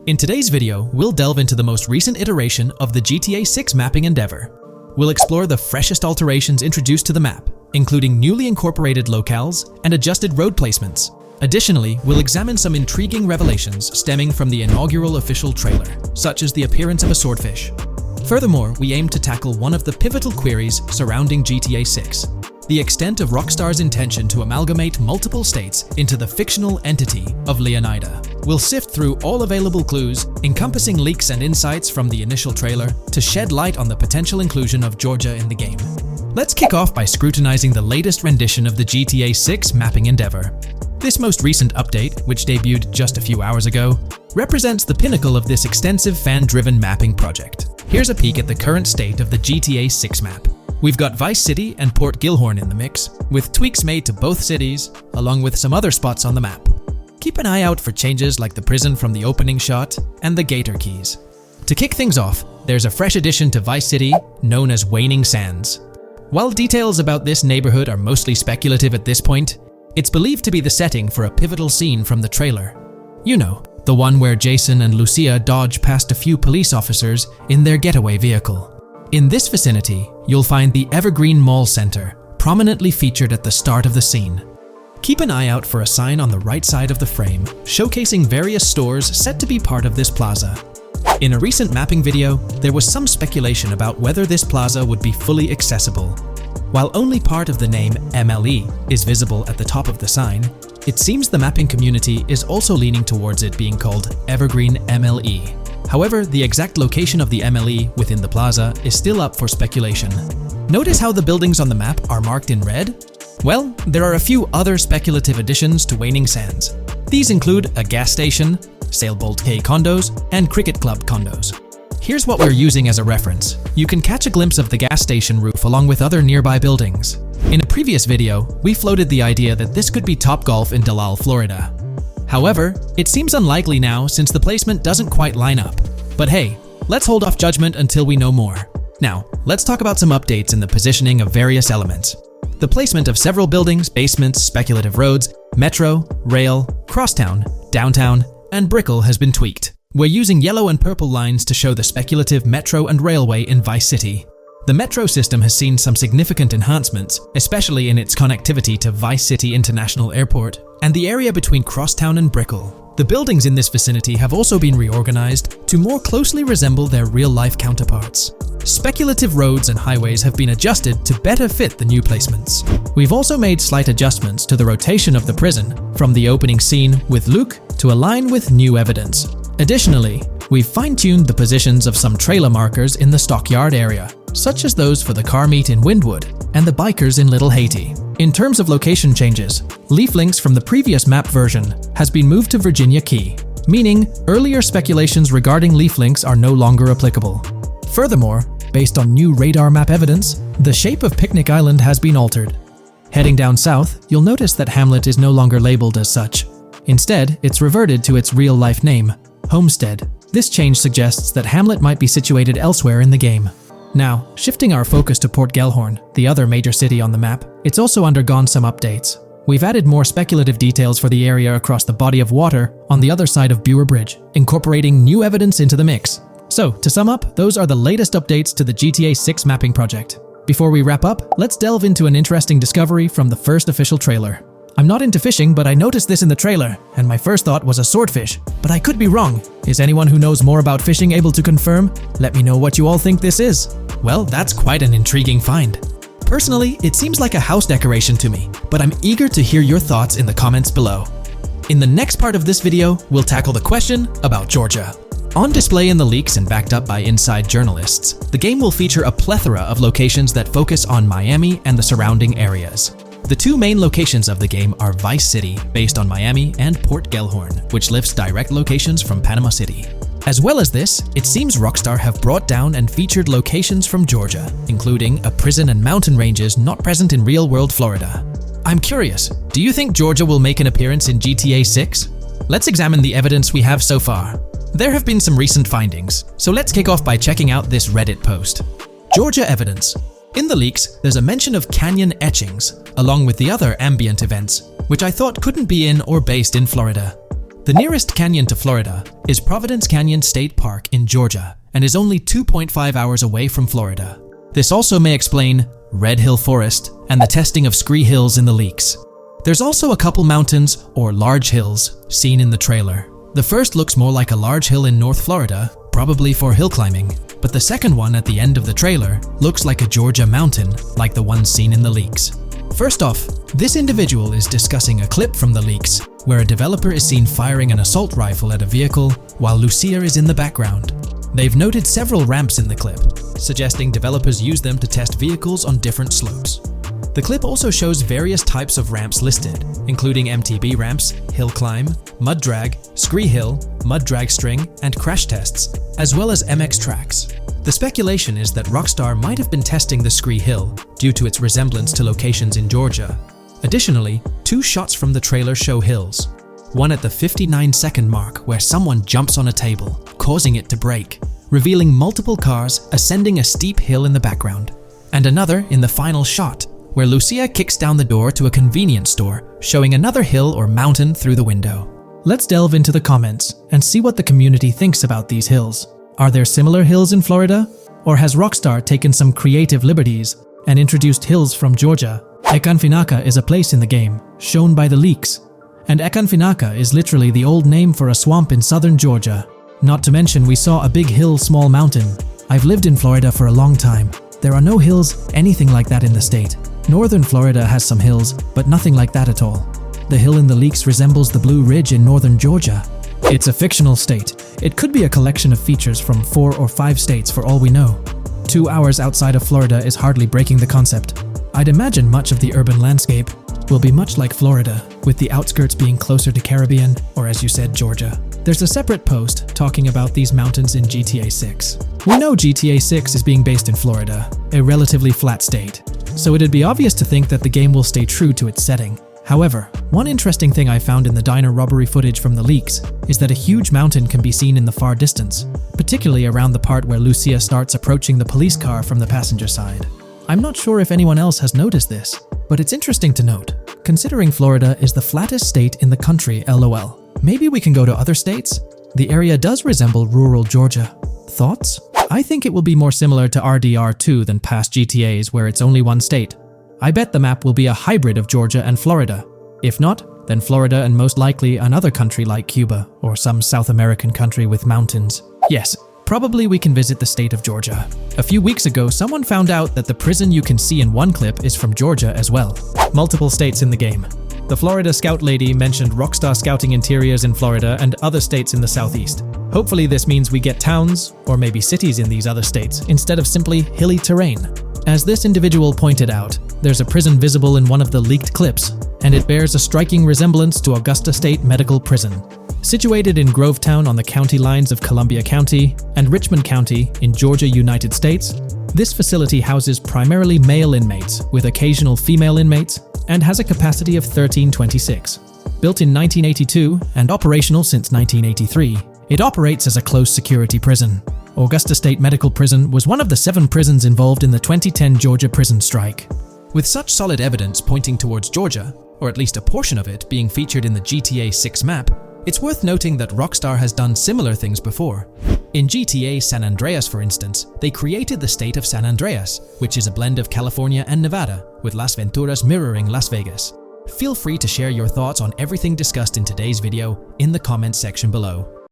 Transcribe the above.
In today's video, we'll delve into the most recent iteration of the GTA 6 mapping endeavor. We'll explore the freshest alterations introduced to the map, including newly incorporated locales and adjusted road placements. Additionally, we'll examine some intriguing revelations stemming from the inaugural official trailer, such as the appearance of a swordfish. Furthermore, we aim to tackle one of the pivotal queries surrounding GTA 6, the extent of Rockstar's intention to amalgamate multiple states into the fictional entity of Leonida. We'll sift through all available clues, encompassing leaks and insights from the initial trailer to shed light on the potential inclusion of Georgia in the game. Let's kick off by scrutinizing the latest rendition of the GTA 6 mapping endeavor. This most recent update, which debuted just a few hours ago, represents the pinnacle of this extensive fan-driven mapping project. Here's a peek at the current state of the GTA 6 map. We've got Vice City and Port Gilhorn in the mix, with tweaks made to both cities, along with some other spots on the map. Keep an eye out for changes like the prison from the opening shot and the Gator Keys. To kick things off, there's a fresh addition to Vice City known as Waning Sands. While details about this neighborhood are mostly speculative at this point, it's believed to be the setting for a pivotal scene from the trailer. You know, the one where Jason and Lucia dodge past a few police officers in their getaway vehicle. In this vicinity, you'll find the Evergreen Mall Center, prominently featured at the start of the scene. Keep an eye out for a sign on the right side of the frame, showcasing various stores set to be part of this plaza. In a recent mapping video, there was some speculation about whether this plaza would be fully accessible. While only part of the name MLE is visible at the top of the sign, it seems the mapping community is also leaning towards it being called Evergreen MLE. However, the exact location of the MLE within the plaza is still up for speculation. Notice how the buildings on the map are marked in red? Well, there are a few other speculative additions to Waning Sands. These include a gas station, Sailbolt K condos, and Cricket Club condos. Here's what we're using as a reference. You can catch a glimpse of the gas station roof along with other nearby buildings. In a previous video, we floated the idea that this could be Topgolf in Dalal, Florida. However, it seems unlikely now since the placement doesn't quite line up. But hey, let's hold off judgment until we know more. Now, let's talk about some updates in the positioning of various elements. The placement of several buildings, basements, speculative roads, metro, rail, crosstown, downtown, and Brickell has been tweaked. We're using yellow and purple lines to show the speculative metro and railway in Vice City. The metro system has seen some significant enhancements, especially in its connectivity to Vice City International Airport and the area between Crosstown and Brickell. The buildings in this vicinity have also been reorganized to more closely resemble their real-life counterparts. Speculative roads and highways have been adjusted to better fit the new placements. We've also made slight adjustments to the rotation of the prison from the opening scene with Luke to align with new evidence. Additionally, we've fine-tuned the positions of some trailer markers in the stockyard area, such as those for the car meet in Windwood and the bikers in Little Haiti. In terms of location changes, leaf links from the previous map version has been moved to Virginia Key, meaning earlier speculations regarding leaf links are no longer applicable. Furthermore, based on new radar map evidence, the shape of Picnic Island has been altered. Heading down south, you'll notice that Hamlet is no longer labeled as such. Instead, it's reverted to its real-life name, Homestead. This change suggests that Hamlet might be situated elsewhere in the game. Now, shifting our focus to Port Gilhorn, the other major city on the map, it's also undergone some updates. We've added more speculative details for the area across the body of water on the other side of Buer Bridge, incorporating new evidence into the mix. So, to sum up, those are the latest updates to the GTA 6 mapping project. Before we wrap up, let's delve into an interesting discovery from the first official trailer. I'm not into fishing, but I noticed this in the trailer, and my first thought was a swordfish, but I could be wrong. Is anyone who knows more about fishing able to confirm? Let me know what you all think this is. Well, that's quite an intriguing find. Personally, it seems like a house decoration to me, but I'm eager to hear your thoughts in the comments below. In the next part of this video, we'll tackle the question about Georgia. On display in the leaks and backed up by inside journalists, the game will feature a plethora of locations that focus on Miami and the surrounding areas. The two main locations of the game are Vice City, based on Miami, and Port Gilhorn, which lifts direct locations from Panama City. As well as this, it seems Rockstar have brought down and featured locations from Georgia, including a prison and mountain ranges not present in real-world Florida. I'm curious, do you think Georgia will make an appearance in GTA 6? Let's examine the evidence we have so far. There have been some recent findings, so let's kick off by checking out this Reddit post. Georgia evidence. In the leaks, there's a mention of canyon etchings, along with the other ambient events, which I thought couldn't be in or based in Florida. The nearest canyon to Florida is Providence Canyon State Park in Georgia and is only 2.5 hours away from Florida. This also may explain Red Hill Forest and the testing of scree hills in the leaks. There's also a couple mountains or large hills seen in the trailer. The first looks more like a large hill in North Florida, probably for hill climbing, but the second one at the end of the trailer looks like a Georgia mountain, like the ones seen in the leaks. First off, this individual is discussing a clip from the leaks, where a developer is seen firing an assault rifle at a vehicle while Lucia is in the background. They've noted several ramps in the clip, suggesting developers use them to test vehicles on different slopes. The clip also shows various types of ramps listed, including MTB ramps, hill climb, mud drag, scree hill, mud drag string, and crash tests, as well as MX tracks. The speculation is that Rockstar might have been testing the scree hill due to its resemblance to locations in Georgia. Additionally, 2 shots from the trailer show hills. One at the 59-second mark where someone jumps on a table, causing it to break, revealing multiple cars ascending a steep hill in the background. And another in the final shot, where Lucia kicks down the door to a convenience store, showing another hill or mountain through the window. Let's delve into the comments and see what the community thinks about these hills. Are there similar hills in Florida? Or has Rockstar taken some creative liberties and introduced hills from Georgia? Ekanfinaka is a place in the game, shown by the leaks. And Ekanfinaka is literally the old name for a swamp in southern Georgia. Not to mention we saw a big hill, small mountain. I've lived in Florida for a long time. There are no hills, anything like that in the state. Northern Florida has some hills, but nothing like that at all. The hill in the leaks resembles the Blue Ridge in northern Georgia. It's a fictional state. It could be a collection of features from 4 or 5 states for all we know. 2 hours outside of Florida is hardly breaking the concept. I'd imagine much of the urban landscape will be much like Florida, with the outskirts being closer to Caribbean, or as you said, Georgia. There's a separate post talking about these mountains in GTA 6. We know GTA 6 is being based in Florida, a relatively flat state, so it'd be obvious to think that the game will stay true to its setting. However, one interesting thing I found in the diner robbery footage from the leaks is that a huge mountain can be seen in the far distance, particularly around the part where Lucia starts approaching the police car from the passenger side. I'm not sure if anyone else has noticed this, but it's interesting to note, considering Florida is the flattest state in the country, LOL. Maybe we can go to other states? The area does resemble rural Georgia. Thoughts? I think it will be more similar to RDR2 than past GTAs where it's only one state. I bet the map will be a hybrid of Georgia and Florida. If not, then Florida and most likely another country like Cuba or some South American country with mountains. Yes, probably we can visit the state of Georgia. A few weeks ago, someone found out that the prison you can see in one clip is from Georgia as well. Multiple states in the game. The Florida Scout lady mentioned Rockstar scouting interiors in Florida and other states in the southeast. Hopefully this means we get towns, or maybe cities in these other states, instead of simply hilly terrain. As this individual pointed out, there's a prison visible in one of the leaked clips, and it bears a striking resemblance to Augusta State Medical Prison. Situated in Grovetown on the county lines of Columbia County and Richmond County in Georgia, United States, this facility houses primarily male inmates with occasional female inmates and has a capacity of 1326. Built in 1982 and operational since 1983, it operates as a closed security prison. Augusta State Medical Prison was one of the 7 prisons involved in the 2010 Georgia prison strike. With such solid evidence pointing towards Georgia, or at least a portion of it being featured in the GTA 6 map, it's worth noting that Rockstar has done similar things before. In GTA San Andreas, for instance, they created the state of San Andreas, which is a blend of California and Nevada, with Las Venturas mirroring Las Vegas. Feel free to share your thoughts on everything discussed in today's video in the comments section below.